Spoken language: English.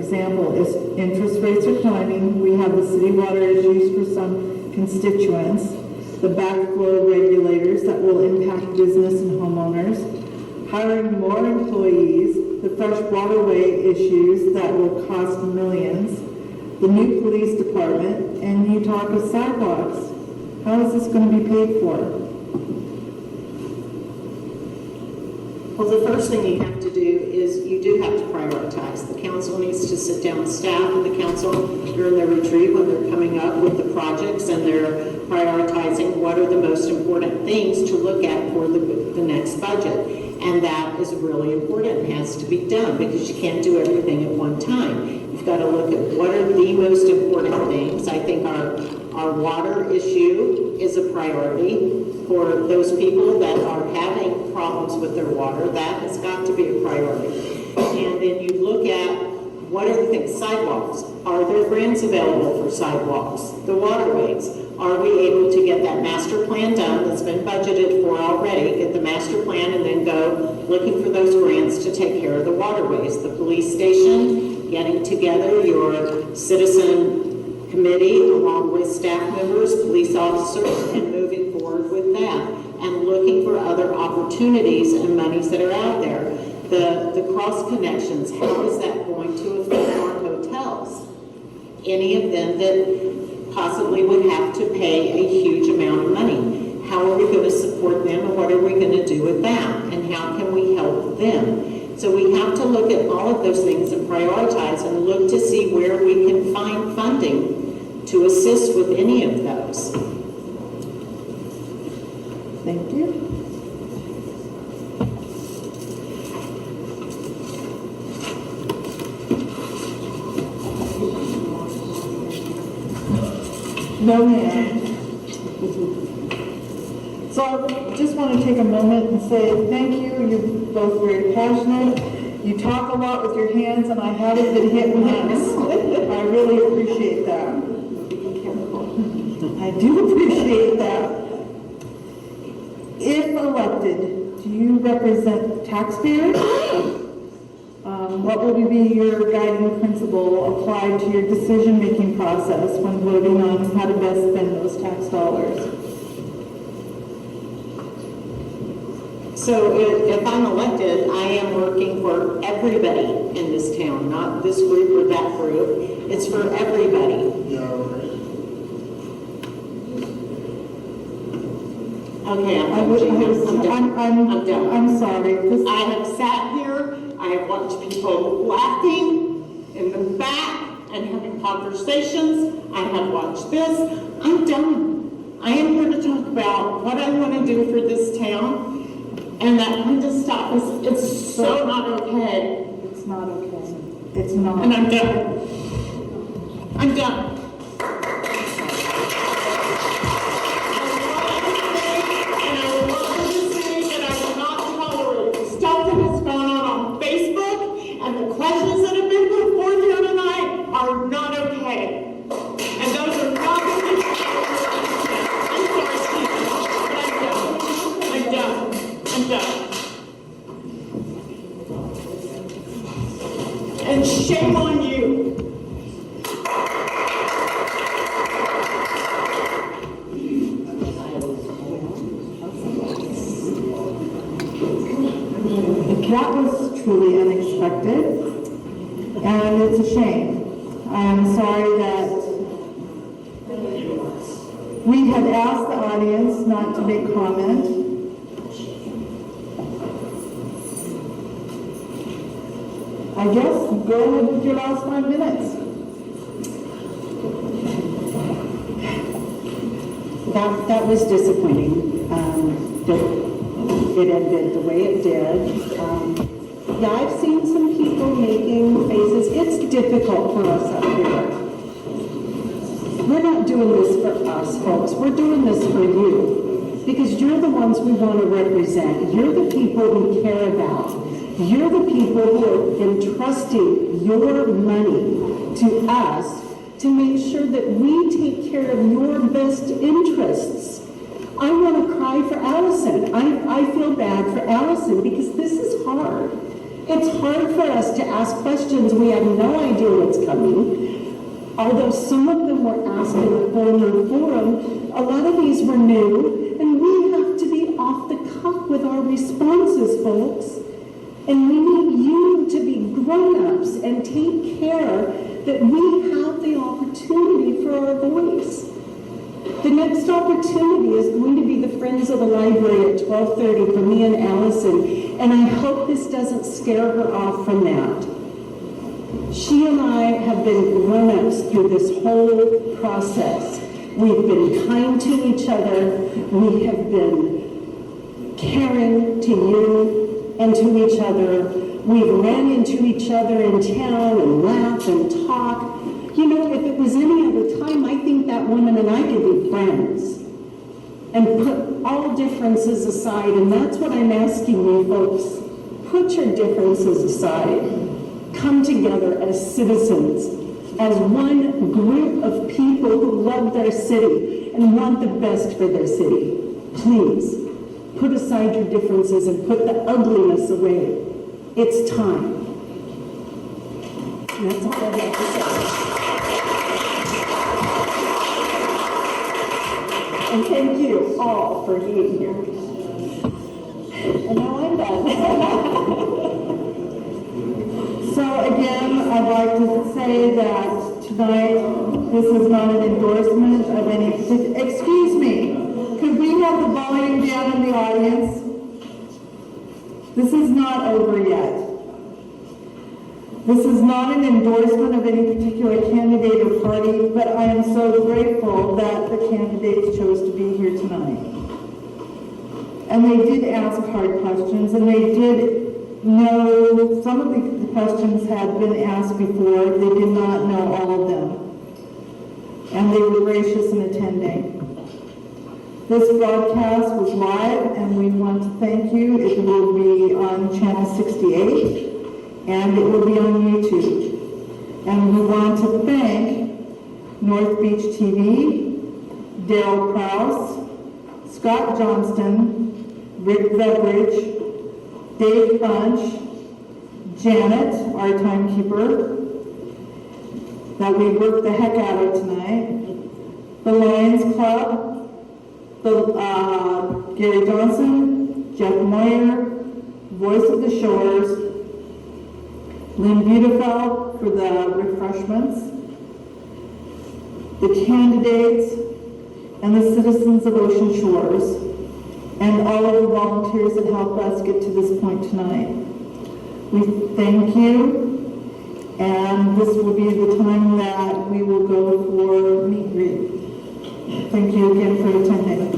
Example is interest rates are climbing. We have the city water issues for some constituents, the backflow regulators that will impact business and homeowners, hiring more employees, the fresh waterway issues that will cost millions, the new police department, and you talk of sidewalks. How is this going to be paid for? Well, the first thing you have to do is you do have to prioritize. The council needs to sit down, staff and the council during their retreat when they're coming up with the projects and they're prioritizing what are the most important things to look at for the next budget. And that is really important. It has to be done because you can't do everything at one time. You've got to look at what are the most important things. I think our water issue is a priority for those people that are having problems with their water. That has got to be a priority. And then you look at what are the things, sidewalks. Are there grants available for sidewalks? The waterways. Are we able to get that master plan done that's been budgeted for already, get the master plan and then go looking for those grants to take care of the waterways? The police station, getting together your citizen committee along with staff members, police officers, and moving forward with that. And looking for other opportunities and monies that are out there. The cross connections, how is that going to affect our hotels? Any of them that possibly would have to pay a huge amount of money. How are we going to support them and what are we going to do with that? And how can we help them? So we have to look at all of those things and prioritize and look to see where we can find funding to assist with any of those. Thank you. No, ma'am. So I just want to take a moment and say thank you. You're both very passionate. You talk a lot with your hands, and I haven't been hit once. I really appreciate that. I do appreciate that. If elected, do you represent taxpayers? What will be your guiding principle applied to your decision-making process when voting on how to best spend those tax dollars? So if I'm elected, I am working for everybody in this town, not this group or that group. It's for everybody. Okay, I'm done. I'm sorry. I have sat here, I have watched people laughing in the back and having conversations. I have watched this. I'm done. I am here to talk about what I want to do for this town, and that kind of stuff it's so not okay. It's not okay. It's not. And I'm done. I'm done. Questions that have been put forth here tonight are not okay. And those are not going to be. I'm sorry, Stephen, but I'm done. I'm done. And shame on you. That was truly unexpected. And it's a shame. I'm sorry that we had asked the audience not to make comment. I guess go ahead with your last 5 minutes. That was disappointing. That it ended the way it did. Yeah, I've seen some people making faces. It's difficult for us up here. We're not doing this for us, folks. We're doing this for you. Because you're the ones we want to represent. You're the people we care about. You're the people who are entrusting your money to us to make sure that we take care of your best interests. I want to cry for Alison. I feel bad for Alison because this is hard. It's hard for us to ask questions. We have no idea what's coming. Although some of them were asked in a former forum, a lot of these were new, and we have to be off the cuff with our responses, folks. And we need you to be grown-ups and take care that we have the opportunity for our voice. The next opportunity is going to be the Friends of the Library at 12:30 for me and Alison, and I hope this doesn't scare her off from that. She and I have been grown-ups through this whole process. We've been kind to each other. We have been caring to you and to each other. We've ran into each other in town and laughed and talked. You know, if it was any other time, I think that woman and I could be friends and put all differences aside. And that's what I'm asking you folks. Put your differences aside. Come together as citizens, as one group of people who love their city and want the best for their city. Please, put aside your differences and put the ugliness away. It's time. And that's all I have to say. And thank you all for being here. And now I'm done. So again, I'd like to say that tonight, this is not an endorsement of any particular, excuse me, could we have the volume down in the audience? This is not over yet. This is not an endorsement of any particular candidate or party, but I am so grateful that the candidates chose to be here tonight. And they did ask hard questions, and they did know some of the questions had been asked before. They did not know all of them. And they were gracious in attending. This broadcast was live, and we want to thank you. It will be on Channel 68. And it will be on YouTube. And we want to thank North Beach TV, Daryl Krause, Scott Johnston, Rick Beveridge, Dave Bunch, Janet, our timekeeper, that we worked the heck out of tonight, the Lions Club, Gary Johnson, Jeff Moyer, Voice of the Shores, Lynn Beautiful for the refreshments, the candidates, and the citizens of Ocean Shores, and all of the volunteers that helped us get to this point tonight. We thank you, and this will be the time that we will go for meet and greet. Thank you again for attending.